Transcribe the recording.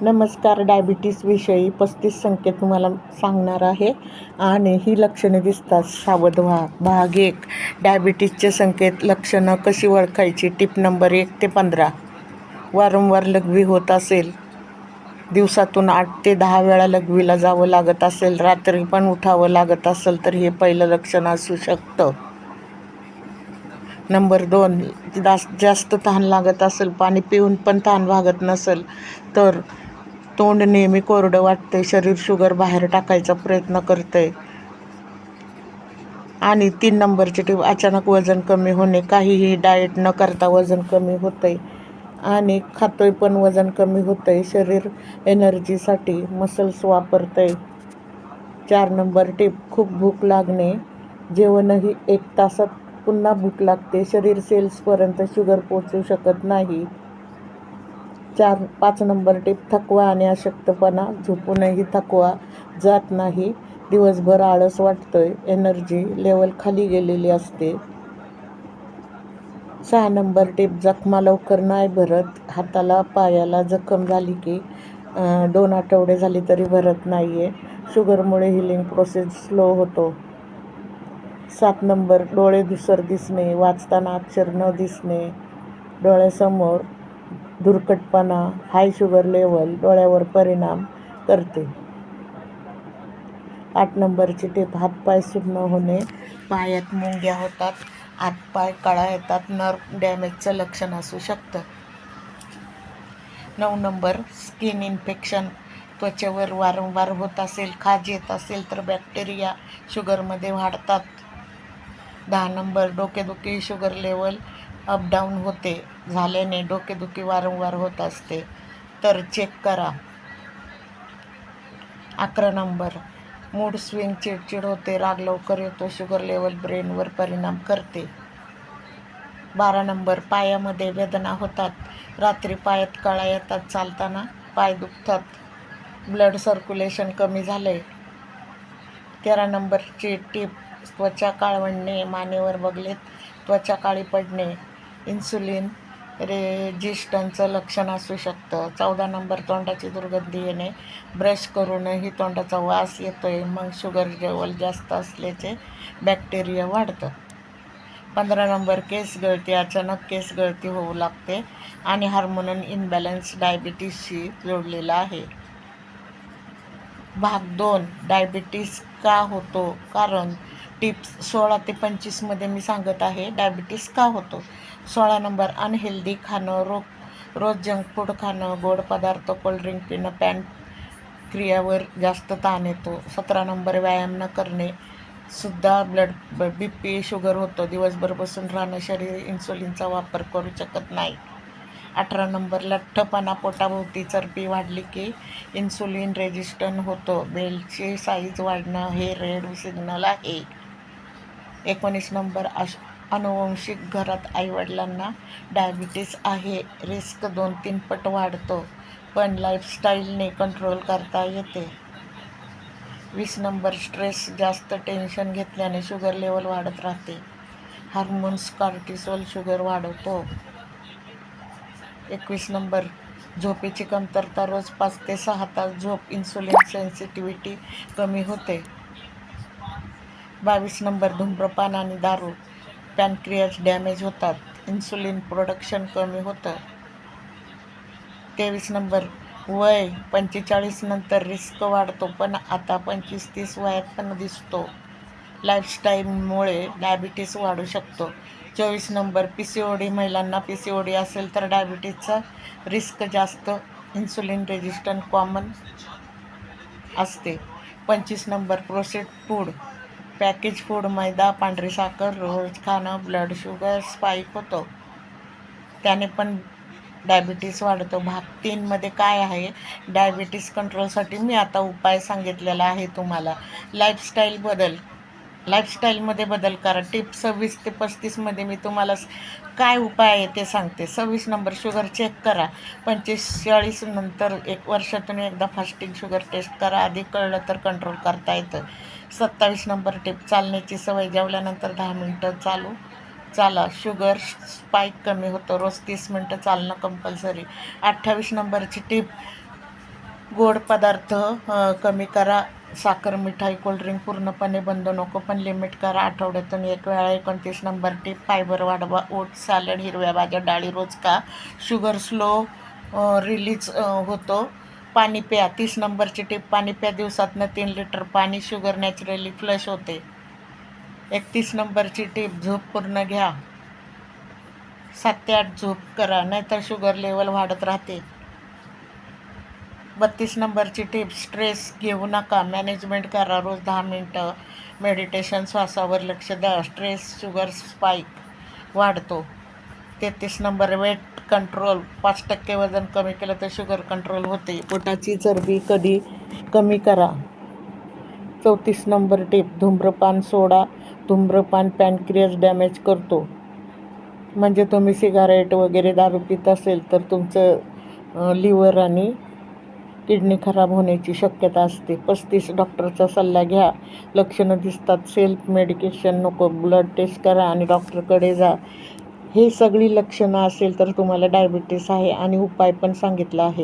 नमस्कार. डायबिटीसविषयी 35 संकेत तुम्हाला सांगणार आहे आणि ही लक्षणे दिसतात सावध व्हा. भाग 1. डायबिटीसचे संकेत. लक्षणं कशी ओळखायची? टिप नंबर 1 ते 15. वारंवार लघवी होत असेल, दिवसातून 8 ते 10 वेळा लघवीला जावं लागत असेल, रात्री पण उठावं लागत असेल तर हे पहिलं लक्षण असू शकतं. नंबर 2. जास्त तहान लागत असेल, पाणी पिऊन पण तहान भागत नसेल तर तोंड नेहमी कोरडं वाटतंय, शरीर शुगर बाहेर टाकायचा प्रयत्न करतंय. आणि 3 नंबरची टीप. अचानक वजन कमी होणे. काहीही डाएट न करता वजन कमी होतंय आणि खातोय पण वजन कमी होतंय. शरीर एनर्जीसाठी मसल्स वापरतंय. 4 नंबर टीप. खूप भूक लागणे. जेवणही 1 तासात पुन्हा भूक लागते. शरीर सेल्सपर्यंत शुगर पोहोचू शकत नाही. 5 नंबर टीप. थकवा आणि अशक्तपणा. झोपूनही थकवा जात नाही. दिवसभर आळस वाटतोय. एनर्जी लेवल खाली गेलेली असते. 6 नंबर टीप. जखमा लवकर नाही भरत. हाताला पायाला जखम झाली की 2 आठवडे झाली तरी भरत नाहीये. शुगरमुळे हिलिंग प्रोसेस स्लो होतो. 7 नंबर. डोळे धूसर दिसणे. वाचताना अक्षर न दिसणे. डोळ्यासमोर धुरकटपणा. हाय शुगर लेवल डोळ्यावर परिणाम करते. 8 नंबरची टीप. हातपाय सुन्न होणे. पायात मुंग्या होतात. हातपाय कळा येतात. नर्व्ह डॅमेजचं लक्षण असू शकतं. 9 नंबर. Skin infection. त्वचेवर वारंवार होत असेल, खाज येत असेल तर बॅक्टेरिया शुगरमध्ये वाढतात. 10 नंबर. डोकेदुखी. शुगर लेवल अपडाऊन होते झाल्याने डोकेदुखी वारंवार होत असते तर चेक करा. 11 नंबर. Mood swing. चिडचिड होते. राग लवकर येतो. शुगर लेवल ब्रेनवर परिणाम करते. 12 नंबर. पायामध्ये वेदना होतात. रात्री पायात कळा येतात. चालताना पाय दुखतात. ब्लड सर्क्युलेशन कमी झालंय. 13 नंबरची टीप. त्वचा काळवंडणे. मानेवर बगलेत त्वचा काळी पडणे. इन्सुलिन रेजिस्टन्सचं लक्षण असू शकतं. 14 नंबर. तोंडाची दुर्गंधी येणे. ब्रश करूनही तोंडाचा वास येतोय, मग शुगर लेवल जास्त असल्याचे बॅक्टेरिया वाढतं. 15 नंबर. केस गळती. अचानक केस गळती होऊ लागते आणि हार्मोनल इम्बॅलन्स डायबिटीसशी जोडलेला आहे. भाग 2. डायबिटीस का होतो? कारण. टिप्स 16 ते 25 मध्ये मी सांगत आहे डायबिटीस का होतो. 16 नंबर. अनहेल्दी खाणं. रोज जंक फूड खाणं, गोड पदार्थ, कोल्ड्रिंक पिणं, पॅनक्रियावर जास्त ताण येतो. 17 नंबर. व्यायाम न करणे सुद्धा बीपी शुगर होतो. दिवसभर बसून राहणं. शरीर इन्सुलिनचा वापर करू शकत नाही. 18 नंबर. लठ्ठपणा. पोटाभोवती चरबी वाढली की इन्सुलिन रेजिस्टंट होतो. बेलची साईज वाढणं हे रेड सिग्नल आहे. 19 नंबर. अनुवंशिक. घरात आईवडिलांना डायबिटीस आहे. रिस्क 2-3 पट वाढतो, पण लाईफस्टाईलने कंट्रोल करता येते. 20 नंबर. स्ट्रेस. जास्त टेन्शन घेतल्याने शुगर लेवल वाढत राहते. हार्मोन्स कॉर्टिसोल शुगर वाढवतो. 21 नंबर. झोपेची कमतरता. रोज 5 ते 6 तास झोप. इन्सुलिन सेन्सिटिव्हिटी कमी होते. 22 नंबर. धूम्रपान आणि दारू. पॅनक्रियाज डॅमेज होतात. इन्सुलिन प्रोडक्शन कमी होतं. 23 नंबर. वय 45 नंतर रिस्क वाढतो, पण आता 25-30 वयात पण दिसतो. लाईफस्टाईलमुळे डायबिटीस वाढू शकतो. 24 नंबर. पीसीओडी. महिलांना पीसीओडी असेल तर डायबिटीसचा रिस्क जास्त. इन्सुलिन रेजिस्टंट कॉमन असते. 25 number. Processed food. Package food, मैदा, पांढरी साखर रोज खाणं. ब्लड शुगर स्पाइक होतो, त्याने पण डायबिटीस वाढतो. भाग 3 मध्ये काय आहे? डायबिटीस कंट्रोलसाठी मी आता उपाय सांगितलेला आहे तुम्हाला. लाईफस्टाईलमध्ये बदल करा. टिप 26 ते 35 मध्ये मी तुम्हाला काय उपाय आहे ते सांगते. 26 नंबर. शुगर चेक करा. 45 नंतर 1 वर्षातून एकदा फास्टिंग शुगर टेस्ट करा. आधी कळलं तर कंट्रोल करता येतं. 27 नंबर टिप. चालण्याची सवय. जेवल्यानंतर 10 मिनिटं चाला. शुगर स्पाइक कमी होतो. रोज 30 मिनिटं चालणं कंपल्सरी. 28 नंबरची टिप. गोड पदार्थ कमी करा. साखर, मिठाई, कोल्ड्रिंक पूर्णपणे बंद नको, पण लिमिट करा. आठवड्यातून 1 वेळा. 29 नंबर टिप, फायबर वाढवा. ओट्स, सॅलड, हिरव्या भाज्या, डाळी रोज खा. शुगर स्लो रिलीज होतो. पाणी प्या. 30 नंबरची टिप, पाणी प्या. दिवसातनं 3 लिटर पाणी. शुगर नॅचरली फ्लश होते. 31 नंबरची टिप, झोप पूर्ण घ्या. 7 ते 8 झोप करा, नाहीतर शुगर लेवल वाढत राहते. 32 नंबरची टिप, स्ट्रेस घेऊ नका. मॅनेजमेंट करा. रोज 10 मिनिटं मेडिटेशन, श्वासावर लक्ष द्या. स्ट्रेस शुगर स्पाइक वाढतो. 33 नंबर, वेट कंट्रोल. 5% वजन कमी केलं तर शुगर कंट्रोल होते. पोटाची चरबी कमी करा. 34 नंबर टिप, धूम्रपान सोडा. धूम्रपान पॅनक्रियास डॅमेज करतो. म्हणजे तुम्ही सिगारेट वगैरे दारू पित असेल तर तुमचं लिव्हर आणि किडनी खराब होण्याची शक्यता असते. 35 डॉक्टरचा सल्ला घ्या. लक्षणं दिसतात, सेल्फ मेडिकेशन नको. ब्लड टेस्ट करा आणि डॉक्टरकडे जा. हे सगळी लक्षणं असेल तर तुम्हाला डायबिटीस आहे आणि उपाय पण सांगितला आहे.